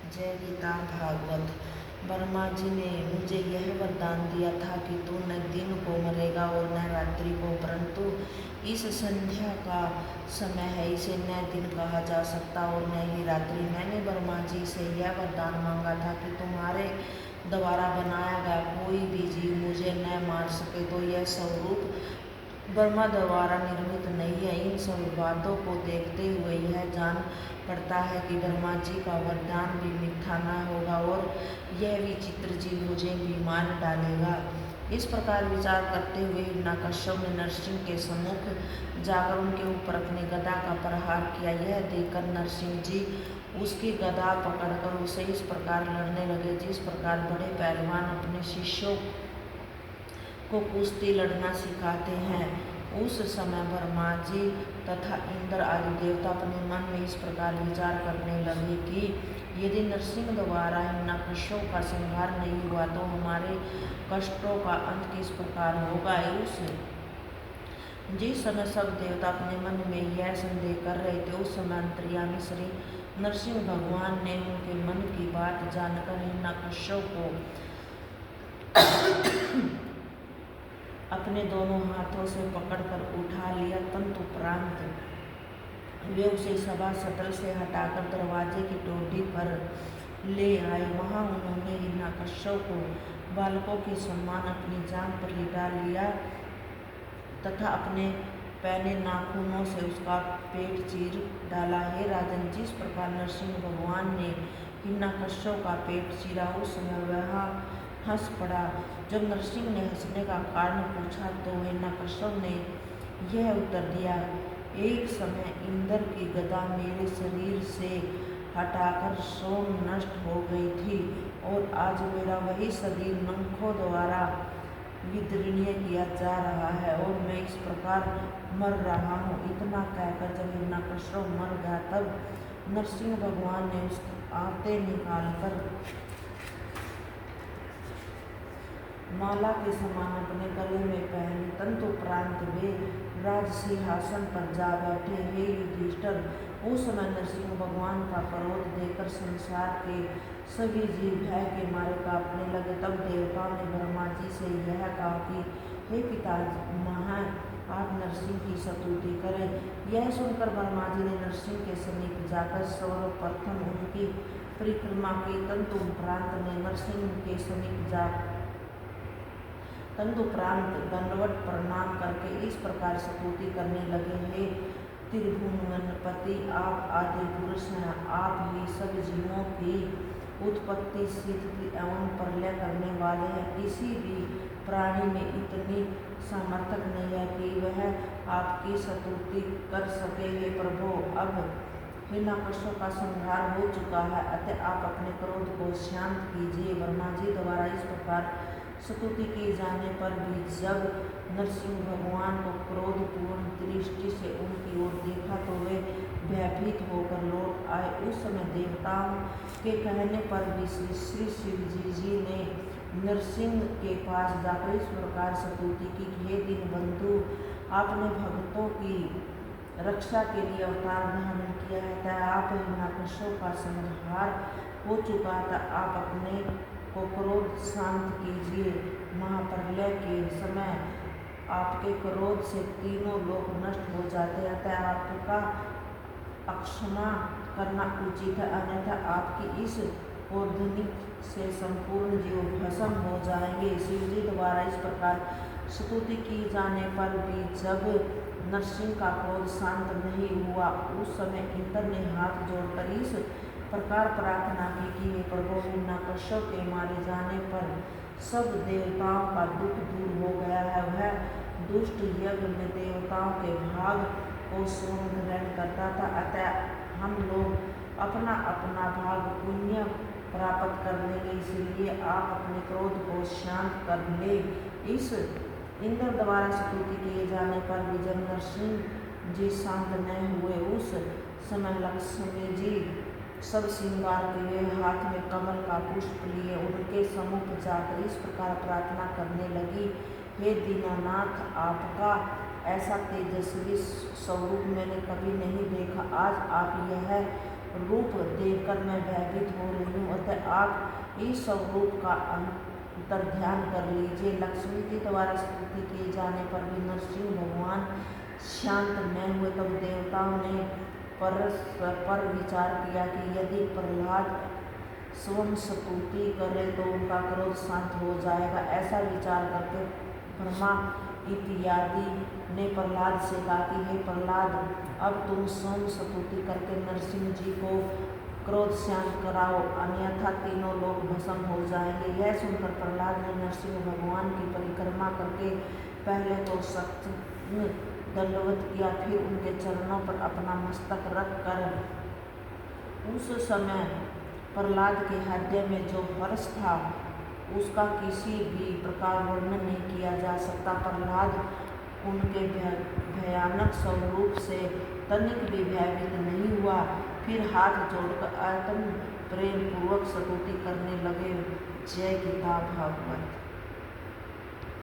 जय गीता भागवत। ब्रह्मा जी ने मुझे यह वरदान दिया था कि तू न दिन को मरेगा और न रात्रि को, परंतु इस संध्या का समय है, इसे न दिन कहा जा सकता और न ही रात्रि। मैंने ब्रह्मा जी से यह वरदान मांगा था कि तुम्हारे द्वारा बनाया गया कोई भी जीव मुझे न मार सके। तो यह स्वरूप ब्रह्मा द्वारा निर्मित नहीं है। इन सब बातों को देखते हुए यह जान पड़ता है कि ब्रह्मा जी का वरदान भी मिथ्या न होगा और यह विचित्र जीव मुझे भी मार डालेगा। इस प्रकार विचार करते हुए हिरण्यकश्यप ने नरसिंह के सम्मुख जाकर उनके ऊपर अपनी गदा का प्रहार किया। यह देखकर नरसिंह जी उसकी गदा पकड़कर उसे इस प्रकार लड़ने लगे जिस प्रकार बड़े पहलवान अपने शिष्यों को कुश्ती लड़ना सिखाते हैं। उस समय ब्रह्मा जी तथा इंद्र आदि देवता अपने मन में इस प्रकार विचार करने लगे कि यदि नरसिंह द्वारा हिरण्यकश्यप का संहार नहीं हुआ तो हमारे कष्टों का अंत किस प्रकार होगा। जिस समय सब देवता अपने मन में यह संदेह कर रहे थे, उस समय अंतर्यामी श्री नरसिंह भगवान ने उनके मन की बात जानकर हिरण्यकश्यप को अपने दोनों हाथों से पकड़कर उठा लिया। तदुपरांत वे उसे सभा स्थल से हटाकर दरवाजे की टोटी पर ले आए। वहां उन्होंने हिरण्यकश्यप को बालकों के समान अपनी जांघ पर लिटा लिया तथा अपने पैने नाखूनों से उसका पेट चीर डाला। हे राजन, जिस प्रकार नरसिंह भगवान ने हिरण्यकश्यप का पेट चीरा, उस समय वह हंस पड़ा। जब नरसिंह ने हंसने का कारण पूछा तो हिरण्यकश्यप ने यह उत्तर दिया, एक समय इंद्र की गदा मेरे शरीर से हटाकर स्वयं नष्ट हो गई थी और आज मेरा वही शरीर नखों द्वारा विदीर्ण किया जा रहा है और मैं इस प्रकार मर रहा हूँ। इतना कहकर जब हिरण्यकश्यप मर गया तब नरसिंह भगवान ने उसके आते निकालकर माला के समान अपने गले में पहनी। तदुपरांत वे राजसिंहासन पर जा बैठे। हे युधिष्ठिर, उस समय नरसिंह भगवान का क्रोध देखकर संसार के सभी जीव भय के मारे कांपने लगे। तब देवताओं ने ब्रह्मा जी से यह कहा कि हे पितामह, आप नरसिंह की स्तुति करें। यह सुनकर ब्रह्मा जी ने नरसिंह के समीप जाकर सर्वप्रथम उनकी परिक्रमा की। तदुपरांत ने नरसिंह के समीप जा तदुपरांत दंडवत प्रणाम करके इस प्रकार स्तुति करने लगे, हे त्रिभुवनपति, आप आदि पुरुष हैं। आप ही सब जीवों की उत्पत्ति, स्थिति एवं प्रलय करने वाले हैं। किसी भी प्राणी में इतनी सामर्थ्य नहीं है कि वह आपकी स्तुति कर सके। हे प्रभु, अब हिरण्यकश्यप का संहार हो चुका है, अतः आप अपने क्रोध को शांत कीजिए। ब्रह्मा जी द्वारा इस प्रकार स्तुति की जाने पर भी जब नरसिंह भगवान को क्रोधपूर्ण दृष्टि से उनकी ओर देखा तो वे भयभीत होकर लौट आए। उस समय देवताओं के कहने पर भी श्री शिव जी ने नरसिंह के पास जाकर इस प्रकार स्तुति की, हे दीनबंधु, आपने भक्तों की रक्षा के लिए अवतार धारण किया है, तथा आप हिरण्यकश्यप का संहार हो चुका था। आप अपने को क्रोध शांत कीजिए। महाप्रलय के समय आपके क्रोध से तीनों लोक नष्ट हो जाते हैं, अतः आपका अक्षमा करना उचित है, अन्यथा आपकी इस क्रोधनी से संपूर्ण जीव भस्म हो जाएंगे। शिव जी द्वारा इस प्रकार स्तुति की जाने पर भी जब नरसिंह का क्रोध शांत नहीं हुआ, उस समय इंद्र ने हाथ जोड़कर इस प्रकार प्रार्थना की कि हे प्रभु, हिरण्यकश्यप के मारे जाने पर सब देवताओं का दुख दूर हो गया है। वह दुष्ट यज्ञ में देवताओं के भाग को स्वयं ग्रहण करता था, अतः हम लोग अपना अपना भाग पुण्य प्राप्त कर लेंगे, इसलिए आप अपने क्रोध को शांत कर ले। इस इंद्र द्वारा स्तुति किए जाने पर भी जब नरसिंह जी शांत न हुए, उस समय लक्ष्मी जी सब श्रृंगार किए हाथ में कमल का पुष्प लिए उनके सम्मुख जाकर इस प्रकार प्रार्थना करने लगी, हे दीनानाथ, आपका ऐसा तेजस्वी स्वरूप मैंने कभी नहीं देखा। आज आप यह रूप देखकर मैं भयभीत हो रही हूँ। है। आप इस स्वरूप का अंतर्ध्यान कर लीजिए। लक्ष्मी जी द्वारा स्तुति किए जाने पर भी नरसिंह भगवान शांत न हुए। तब देवताओं ने परस्पर विचार किया कि यदि प्रहलाद स्वयं स्तुति करे तो उनका क्रोध शांत हो जाएगा। ऐसा विचार करके ब्रह्मा इत्यादि ने प्रहलाद से कहा कि हे प्रहलाद, अब तुम स्वयं स्तुति करके नरसिंह जी को क्रोध शांत कराओ, अन्यथा तीनों लोग भस्म हो जाएंगे। यह सुनकर प्रहलाद ने नरसिंह भगवान की परिक्रमा करके पहले तो सख्त दंडवत किया, फिर उनके चरणों पर अपना मस्तक रख कर उस समय प्रहलाद के हृदय में जो हर्ष था उसका किसी भी प्रकार वर्णन नहीं किया जा सकता। प्रहलाद उनके भयानक स्वरूप से तनिक भी भयभीत नहीं हुआ। फिर हाथ जोड़कर अत्यंत प्रेम पूर्वक स्तुति करने लगे। जय गीता भागवत।